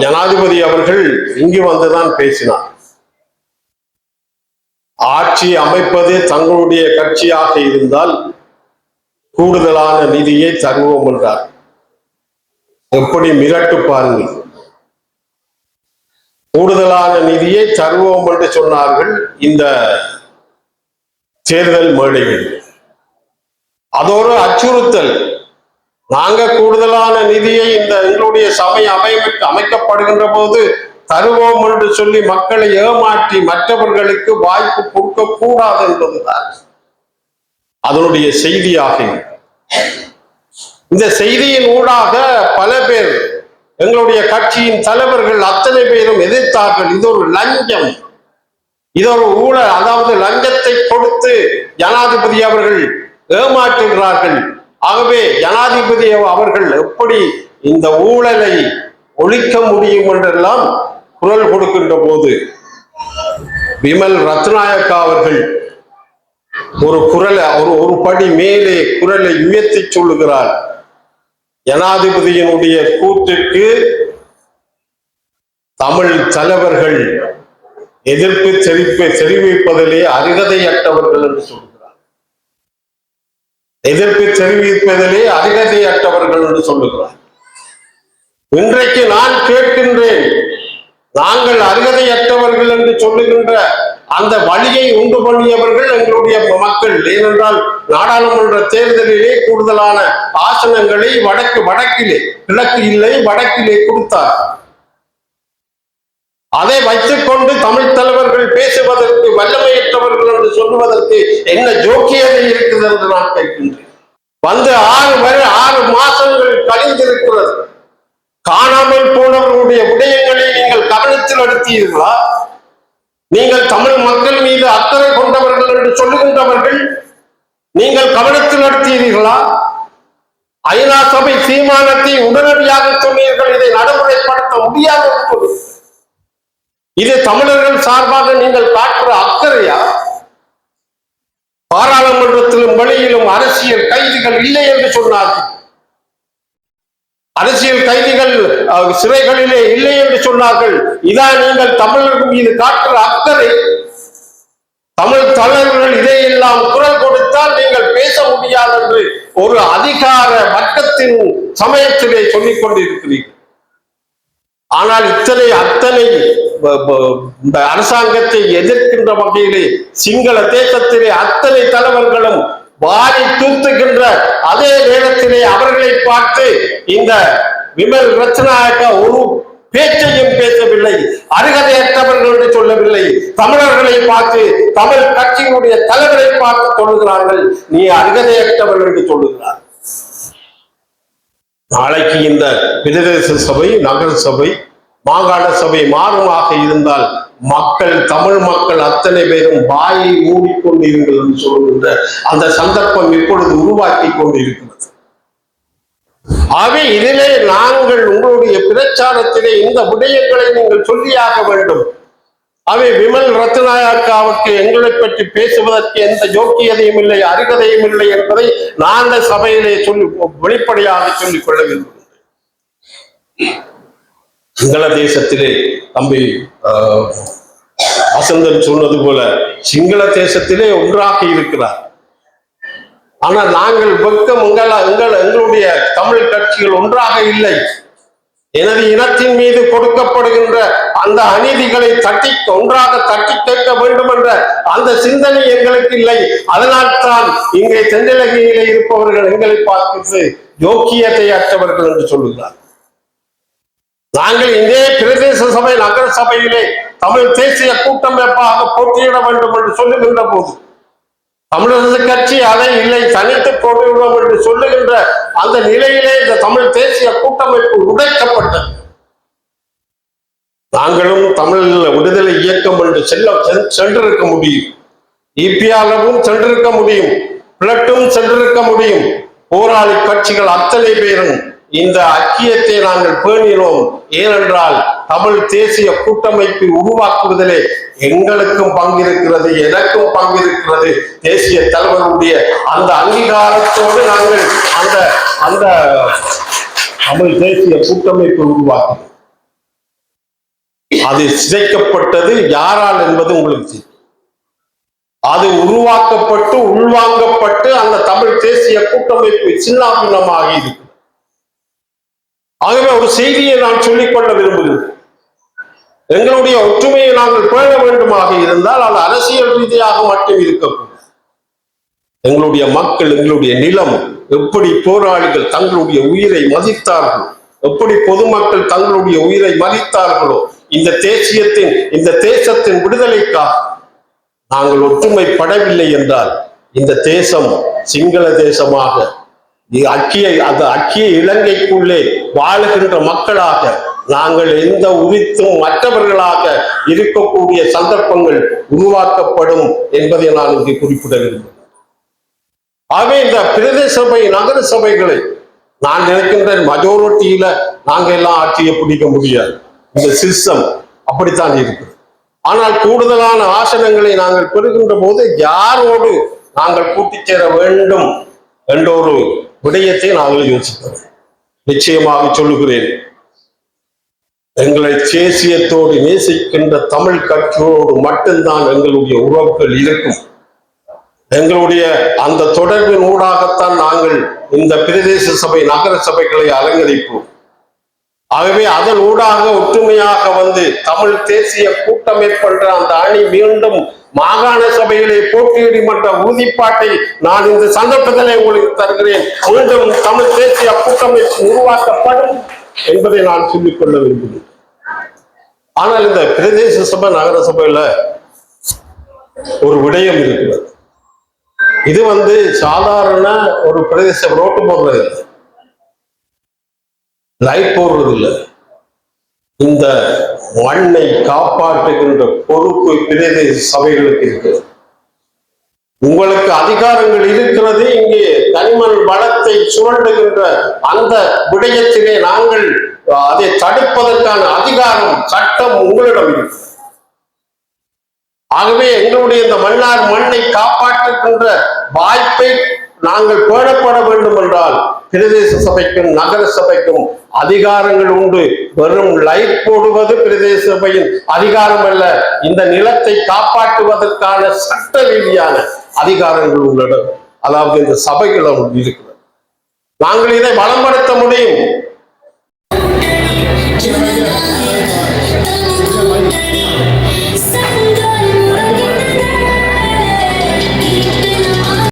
ஜனாதிபதி அவர்கள் இங்கு வந்துதான் பேசினார். ஆட்சி அமைப்பது தங்களுடைய கட்சியாக இருந்தால் கூடுதலான நிதியை தருவோம் என்றார். எப்படி மிரட்டு பாருங்கள். கூடுதலான நிதியை தருவோம் என்று சொன்னார்கள் இந்த தேர்தல் மேடைகள். அதோடு அச்சுறுத்தல், நாங்க கூடுதலான நிதியை இந்த எங்களுடைய சபை அமைக்கப்படுகின்ற போது தருவோம் என்று சொல்லி மக்களை ஏமாற்றி மற்றவர்களுக்கு வாய்ப்பு கொடுக்க கூடாது என்பதுதான் அதனுடைய செய்தியாக. இந்த செய்தியின் ஊடாக பல பேர், எங்களுடைய கட்சியின் தலைவர்கள் அத்தனை பேரும் எதிர்த்தார்கள். இது ஒரு லஞ்சம், இது ஒரு ஊழல், அதாவது லஞ்சத்தை கொடுத்து ஜனாதிபதி அவர்கள் ஏமாற்றுகிறார்கள். ஆகவே ஜனாதிபதி அவர்கள் எப்படி இந்த ஊழலை ஒழிக்க முடியும் என்றெல்லாம் குரல் கொடுக்கின்ற போது விமல் ரத்நாயக்கா அவர்கள் ஒரு படி மேலே குரலை உயர்த்தி சொல்லுகிறார். ஜனாதிபதியினுடைய கூற்றுக்கு தமிழ் தலைவர்கள் எதிர்ப்பு தெரிவிப்பதிலே அருகதையற்றவர்கள் என்று சொல்லுகிறார். எதிர்ப்பு தெரிவிப்பதிலே அருகதையற்றவர்கள் என்று சொல்லுகிறார். இன்றைக்கு நான் கேட்கின்றேன், நாங்கள் அருகதையற்றவர்கள் என்று சொல்லுகின்ற அந்த வழியை உண்டு பண்ணியவர்கள் எங்களுடைய மக்கள். ஏனென்றால் நாடாளுமன்ற தேர்தலிலே கூடுதலான ஆசனங்களை வடக்கிலே, கிழக்கு இல்லை வடக்கிலே கொடுத்தார். அதை வைத்துக் கொண்டு தமிழ் தலைவர்கள் பேசுவதற்கு வல்லமையற்றவர்கள் என்று சொல்லுவதற்கு என்ன ஜோக்கியதை இருக்குது என்று நான் கேட்கின்றேன். வந்து 6 மாசங்கள் கழிந்திருக்கிறது. காணாமல் போனவர்களுடைய விடயங்களை நீங்கள் கவனத்தில் எடுத்தீர்களா? நீங்கள் தமிழ் மக்கள் மீது அக்கறை கொண்டவர்கள் என்று சொல்லுகின்றவர்கள் நீங்கள் கவனத்தில் எடுத்தீர்களா? ஐநா சபை தீர்மானத்தை உடனடியாக சொன்னீர்கள், இதை நடைமுறைப்படுத்த முடியாது என்று சொல்லுங்கள். இது தமிழர்கள் சார்பாக நீங்கள் காட்டுற அக்கறையா? பாராளுமன்றத்திலும் வெளியிலும் அரசியல் கைதிகள் இல்லை என்று சொன்னார்கள். அரசியல் கைதிகள் சிறைகளிலே இல்லை என்று சொன்னார்கள். இதான் நீங்கள் தமிழர்கள் மீது காட்டுற அக்கறை. தமிழ் தலைவர்கள் இதையெல்லாம் குரல் கொடுத்தால் நீங்கள் பேச முடியாது என்று ஒரு அதிகார வர்க்கத்தின் சமயத்திலே சொல்லிக் கொண்டிருக்கிறீர்கள். ஆனால் அத்தனை இந்த அரசாங்கத்தை எதிர்க்கின்ற வகையிலே சிங்கள தேசத்திலே அத்தனை தலைவர்களும் வாரி தூத்துகின்ற அதே நேரத்திலே அவர்களை பார்த்து இந்த விமல் ரத்நாயக்கா ஒரு பேச்சையும் பேசவில்லை, அருகதையற்றவர்கள் என்று சொல்லவில்லை. தமிழர்களை பார்த்து, தமிழ் கட்சியினுடைய தலைவரை பார்த்து சொல்லுகிறார்கள், நீ அருகதையற்றவர்கள் என்று சொல்லுகிறார். நாளைக்கு இந்த பிரதேச சபை, நகர சபை, மாகாண சபை மாறுமாக இருந்தால் மக்கள், தமிழ் மக்கள் அத்தனை பேரும் வாயை மூடிக்கொண்டிருங்கள் என்று சொல்கின்ற அந்த சந்தர்ப்பம் இப்பொழுது உருவாக்கி கொண்டிருக்கிறது. ஆகவே இதிலே நாங்கள் உங்களுடைய பிரச்சாரத்திலே இந்த விடயங்களை நீங்கள் சொல்லியாக வேண்டும். அவை விமல் ரத்நாயக்காவுக்கு எங்களை பற்றி பேசுவதற்கு எந்த யோக்கியதையும் இல்லை, அருகதையும் இல்லை என்பதை நான் அந்த சபையிலே வெளிப்படையாக சொல்லிக் கொள்ள விரும்புகிறேன். சிங்கள தேசத்திலே தம்பி வசந்தன் சொன்னது போல சிங்கள தேசத்திலே ஒன்றாக இருக்கிறார். ஆனால் நாங்கள் வெக்கம் எங்களுடைய தமிழ் கட்சிகள் ஒன்றாக இல்லை. எனது இனத்தின் மீது கொடுக்கப்படுகின்ற அந்த அநீதிகளை ஒன்றாக தட்டி கேட்க வேண்டும் என்ற அந்த சிந்தனை எங்களுக்கு இல்லை. அதனால் தான் இங்கே தென்னிலங்கையிலே இருப்பவர்கள் எங்களை பார்த்து யோக்கியத்தை அற்றவர்கள் என்று சொல்லுகிறார். நாங்கள் இதே பிரதேச சபை, நகர சபையிலே தமிழ் தேசிய கூட்டமைப்பாக போட்டியிட வேண்டும் என்று சொல்லுகின்ற போது தமிழரசு கட்சி அதை இல்லை, தனித்து போட்டியிடும் என்று சொல்லுகின்ற அந்த நிலையிலே இந்த தமிழ் தேசிய கூட்டமைப்பு உடைக்கப்பட்டது. நாங்களும் தமிழ் விடுதலை இயக்கம் என்று சென்றிருக்க முடியும், இபிஆரும் சென்றிருக்க முடியும், பிளட்டும் சென்றிருக்க முடியும். போராளி கட்சிகள் அத்தனை பேரும் இந்த ஐக்கியத்தை நாங்கள் பேணினோம். ஏனென்றால் தமிழ் தேசிய கூட்டமைப்பை உருவாக்குவதிலே எங்களுக்கும் பங்கிருக்கிறது, எனக்கும் பங்கிருக்கிறது. தேசிய தலைவருடைய அந்த அங்கீகாரத்தோடு நாங்கள் அந்த தமிழ் தேசிய கூட்டமைப்பை உருவாக்கினோம். அது சிதைக்கப்பட்டது யாரால் என்பது உங்களுக்கு தெரியும். அது உருவாக்கப்பட்டு உள்வாங்கப்பட்டு அந்த தமிழ் தேசிய கூட்டமைப்பு சின்னாபின்னமாக இருக்கு. ஆகவே ஒரு செய்தியை நான் சொல்லிக்கொள்ள விரும்புகிறேன். எங்களுடைய ஒற்றுமையை நாங்கள் பேண வேண்டுமாக இருந்தால் அது அரசியல் ரீதியாக மட்டும் இருக்கக்கூடும். எங்களுடைய மக்கள், எங்களுடைய நிலம், எப்படி போராளிகள் தங்களுடைய உயிரை மதித்தார்களோ, எப்படி பொதுமக்கள் தங்களுடைய உயிரை மதித்தார்களோ, இந்த தேசத்தின் விடுதலைக்காக நாங்கள் ஒற்றுமைப்படவில்லை என்றால் இந்த தேசம் சிங்கள தேசமாக அக்கிய இலங்கைக்குள்ளே வாழுகின்ற மக்களாக நாங்கள் எந்த உரித்தும் மற்றவர்களாக இருக்கக்கூடிய சந்தர்ப்பங்கள் உருவாக்கப்படும் என்பதை நான் இங்கே குறிப்பிட விரும்புகிறேன். ஆகவே இந்த பிரதேச சபை, நகர சபைகளை நான் நினைக்கின்ற மெஜாரிட்டியில நாங்க எல்லாம் ஆட்சியை பிடிக்க முடியாது. இந்த சிஸ்டம் அப்படித்தான் இருக்கு. ஆனால் கூடுதலான ஆசனங்களை நாங்கள் பெறுகின்ற போது யாரோடு நாங்கள் கூட்டிச் சேர வேண்டும் என்ற ஒரு விடயத்தை நாங்கள் யோசிக்கிறோம். நிச்சயமாக சொல்லுகிறேன், எங்களை தேசியத்தோடு நேசிக்கின்ற தமிழ் கட்சியோடு மட்டும்தான் எங்களுடைய உறவுகள் இருக்கும். எங்களுடைய அந்த தொடர்பின் ஊடாகத்தான் நாங்கள் இந்த பிரதேச சபை, நகர சபைகளை அலங்கரிப்போம். ஆகவே அதன் ஊடாக ஒற்றுமையாக வந்து தமிழ் தேசிய கூட்டமைப்பு என்ற அந்த அணி மீண்டும் மாகாண சபைகளை போட்டியிடும் என்ற உறுதிப்பாட்டை நான் இந்த சந்தர்ப்பத்திலே உங்களுக்கு தருகிறேன். மீண்டும் தமிழ் தேசிய கூட்டமைப்பு உருவாக்கப்படும் என்பதை நான் சொல்லிக்கொள்ள விரும்புகிறேன். ஆனால் இந்த பிரதேச சபை, நகர சபையில ஒரு விடயம் இருக்கிறது. இது சாதாரண ஒரு பிரதேச ரோட்டு போடுறது இல்லை, லைட் போடுறது இல்லை. இந்த மண்ணை காப்பாற்றுகின்ற பொறுப்பு பிரதேச சபைகளுக்கு இருக்கு. உங்களுக்கு அதிகாரங்கள் இருக்கிறது. இங்கே கனிமண் வளத்தை சுரண்டுகின்ற அந்த விடயத்திலே நாங்கள் அதை தடுப்பதற்கான அதிகாரம், சட்டம் உங்களிடம் இருக்கு. ஆகவே எங்களுடைய இந்த மன்னார் மண்ணை காப்பாற்றுகின்ற வாய்ப்பை நாங்கள் பேணப்பட வேண்டும் என்றால் பிரதேச சபைக்கும் நகர சபைக்கும் அதிகாரங்கள் உண்டு. வெறும் லைட் போடுவது பிரதேச சபையின் அதிகாரம் அல்ல. இந்த நிலத்தை காப்பாற்றுவதற்கான சட்ட ரீதியான அதிகாரங்கள் உள்ளன. அதாவது இந்த சபைகள் இருக்கிறது. நாங்கள் இதை வளப்படுத்த முடியும்.